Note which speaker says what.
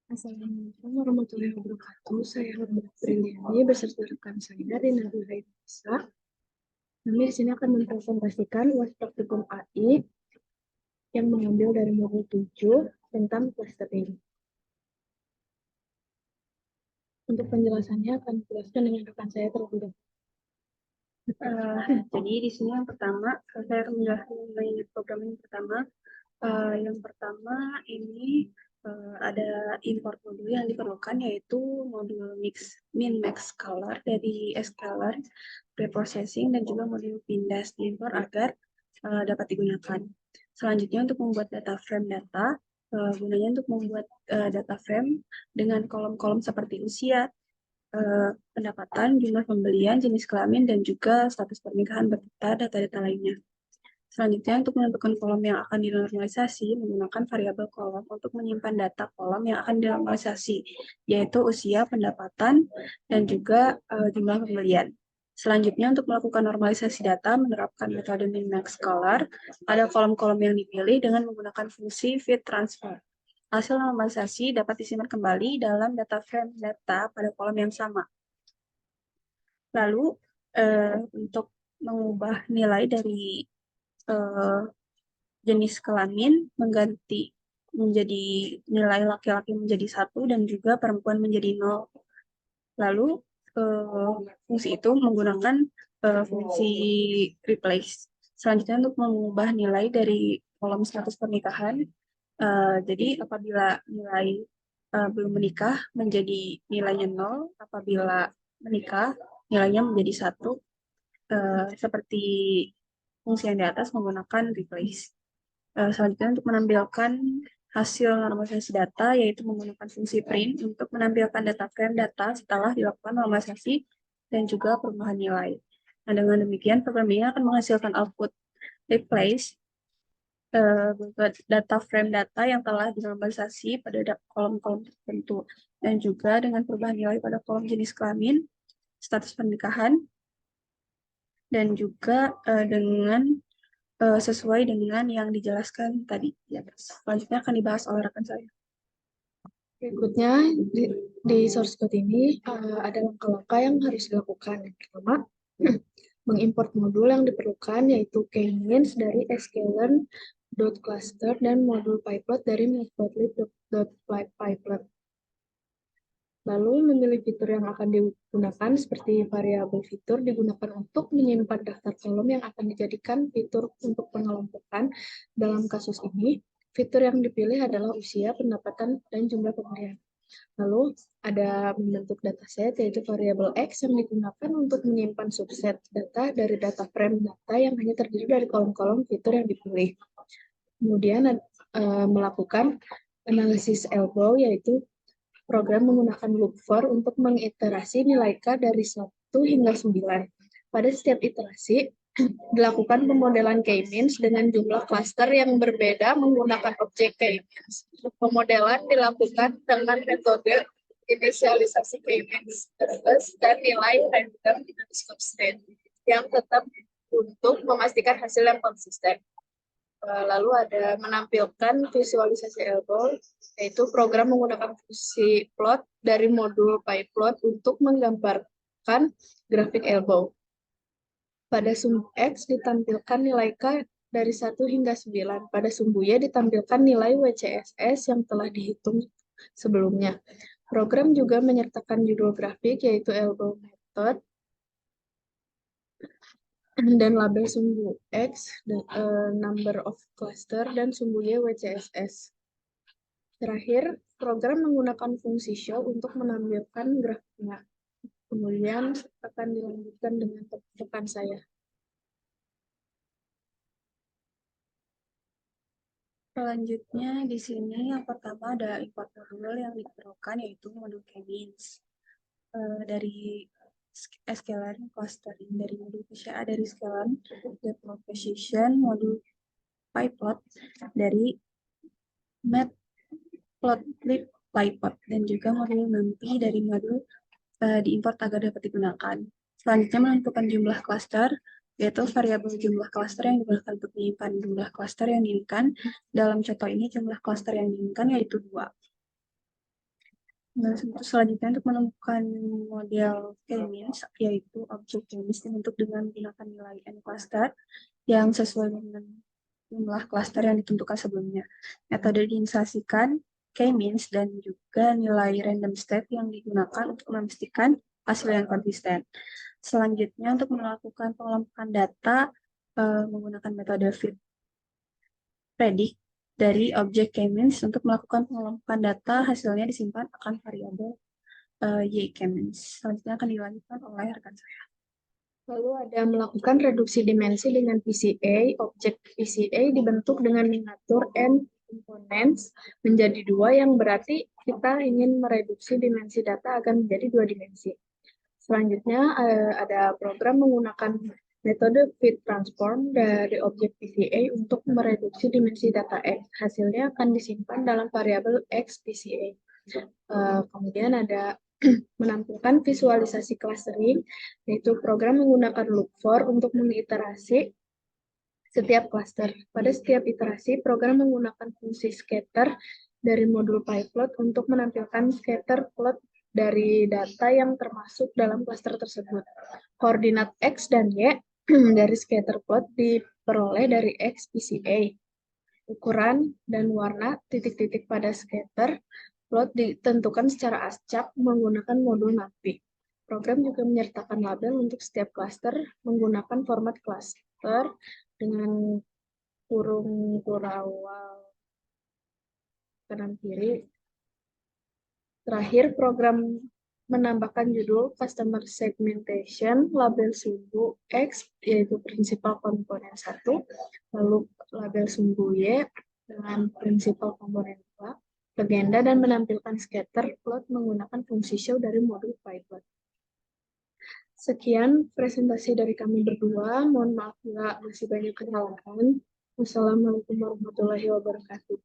Speaker 1: Assalamualaikum warahmatullahi wabarakatuh. Saya Ahmad Briliani beserta rekan saya Rina Bisa. Kami di sini akan mempresentasikan UAS Praktikum AI yang mengambil dari modul 7 tentang cluster ini. Untuk penjelasannya akan dijelaskan dengan rekan saya terlebih dahulu.
Speaker 2: Jadi di sini yang pertama, saya akan menjelaskan mengenai program yang pertama. Yang pertama ini ada import modul yang diperlukan, yaitu modul min-max color dari scalar, preprocessing, dan juga modul pindas diimport agar dapat digunakan. Selanjutnya untuk membuat data frame data, gunanya untuk membuat data frame dengan kolom-kolom seperti usia, pendapatan, jumlah pembelian, jenis kelamin, dan juga status pernikahan beserta data-data lainnya. Selanjutnya, untuk menentukan kolom yang akan dinormalisasi, menggunakan variabel kolom untuk menyimpan data kolom yang akan dinormalisasi, yaitu usia, pendapatan, dan juga jumlah pembelian. Selanjutnya, untuk melakukan normalisasi data, menerapkan metode min-max color pada kolom-kolom yang dipilih dengan menggunakan fungsi fit transfer. Hasil normalisasi dapat disimpan kembali dalam data frame data pada kolom yang sama. Lalu, untuk mengubah nilai dari jenis kelamin, mengganti menjadi nilai laki-laki menjadi 1 dan juga perempuan menjadi 0. Lalu, fungsi itu menggunakan fungsi replace. Selanjutnya untuk mengubah nilai dari kolom status pernikahan, jadi apabila nilai belum menikah menjadi nilainya 0, apabila menikah nilainya menjadi 1, seperti fungsi yang di atas menggunakan replace. Selanjutnya untuk menampilkan hasil normalisasi data, yaitu menggunakan fungsi print untuk menampilkan data frame data setelah dilakukan normalisasi dan juga perubahan nilai. Nah, dengan demikian program ini akan menghasilkan output replace data frame data yang telah dinormalisasi pada kolom-kolom tertentu, dan juga dengan perubahan nilai pada kolom jenis kelamin, status pernikahan, dan juga dengan sesuai dengan yang dijelaskan tadi. Ya, selanjutnya akan dibahas oleh rekan saya.
Speaker 1: Berikutnya, di source code ini ada langkah-langkah yang harus dilakukan. Yang pertama, mengimport modul yang diperlukan, yaitu k-means dari sklearn.cluster dan modul pyplot dari matplotlib.pyplot. Lalu memilih fitur yang akan digunakan seperti variabel fitur digunakan untuk menyimpan daftar kolom yang akan dijadikan fitur untuk pengelompokan. Dalam kasus ini, fitur yang dipilih adalah usia, pendapatan, dan jumlah pembelian. Lalu ada membentuk dataset, yaitu variabel X yang digunakan untuk menyimpan subset data dari data frame data yang hanya terdiri dari kolom-kolom fitur yang dipilih. Kemudian melakukan analisis elbow, yaitu program menggunakan loop for untuk mengiterasi nilai K dari 1 hingga 9. Pada setiap iterasi, dilakukan pemodelan k-means dengan jumlah klaster yang berbeda menggunakan objek k-means. Pemodelan dilakukan dengan metode inisialisasi k-means dan nilai random constant yang tetap untuk memastikan hasil yang konsisten. Lalu ada menampilkan visualisasi elbow, yaitu program menggunakan fungsi plot dari modul pyplot untuk menggambarkan grafik elbow. Pada sumbu X ditampilkan nilai K dari 1 hingga 9. Pada sumbu Y ditampilkan nilai WCSS yang telah dihitung sebelumnya. Program juga menyertakan judul grafik, yaitu elbow method, dan label sumbu X, number of cluster, dan sumbu Y WCSS. Terakhir, program menggunakan fungsi show untuk menampilkan grafiknya. Kemudian akan dilanjutkan dengan rekan saya.
Speaker 2: Selanjutnya di sini yang pertama ada import modul yang diperlukan, yaitu modul k-means dari sklearn clustering, dari modul PCA dari sklearn deploy precision, modul pyplot dari matplotlib pyplot, dan juga modul nanti dari modul diimport agar dapat digunakan. Selanjutnya menentukan jumlah cluster, yaitu variabel jumlah cluster yang digunakan untuk menyimpan jumlah cluster yang diinginkan. Dalam contoh ini jumlah cluster yang diinginkan yaitu 2. Nah, selanjutnya untuk menemukan model K-means, yaitu objek K-means dibentuk dengan menggunakan nilai n cluster yang sesuai dengan jumlah klaster yang ditentukan sebelumnya. Metode diinisiasikan K-means dan juga nilai random state yang digunakan untuk memastikan hasil yang konsisten. Selanjutnya untuk melakukan pengelompokan data menggunakan metode fit predict dari objek K-means untuk melakukan pengelompokan data, hasilnya disimpan akan variabel Y K-means. Selanjutnya akan dilanjutkan oleh rekan saya.
Speaker 1: Lalu ada melakukan reduksi dimensi dengan PCA. Objek PCA dibentuk dengan mengatur n components menjadi dua, yang berarti kita ingin mereduksi dimensi data agar menjadi dua dimensi. Selanjutnya ada program menggunakan metode fit transform dari objek PCA untuk mereduksi dimensi data X. Hasilnya akan disimpan dalam variabel X PCA. Kemudian ada menampilkan visualisasi clustering, yaitu program menggunakan loop for untuk mengiterasi setiap cluster. Pada setiap iterasi, program menggunakan fungsi scatter dari modul pyplot untuk menampilkan scatter plot dari data yang termasuk dalam cluster tersebut. Koordinat X dan Y dari scatter plot diperoleh dari X PCA. Ukuran dan warna titik-titik pada scatter plot ditentukan secara acak menggunakan modul NAPI. Program juga menyertakan label untuk setiap cluster menggunakan format cluster dengan kurung kurawal kanan kiri. Terakhir, program menambahkan judul Customer Segmentation, label sumbu X, yaitu prinsipal komponen 1, lalu label sumbu Y dengan prinsipal komponen 2, legenda, dan menampilkan scatter plot menggunakan fungsi show dari modul pyplot. Sekian presentasi dari kami berdua. Mohon maaf bila masih banyak kesalahan. Wassalamualaikum warahmatullahi wabarakatuh.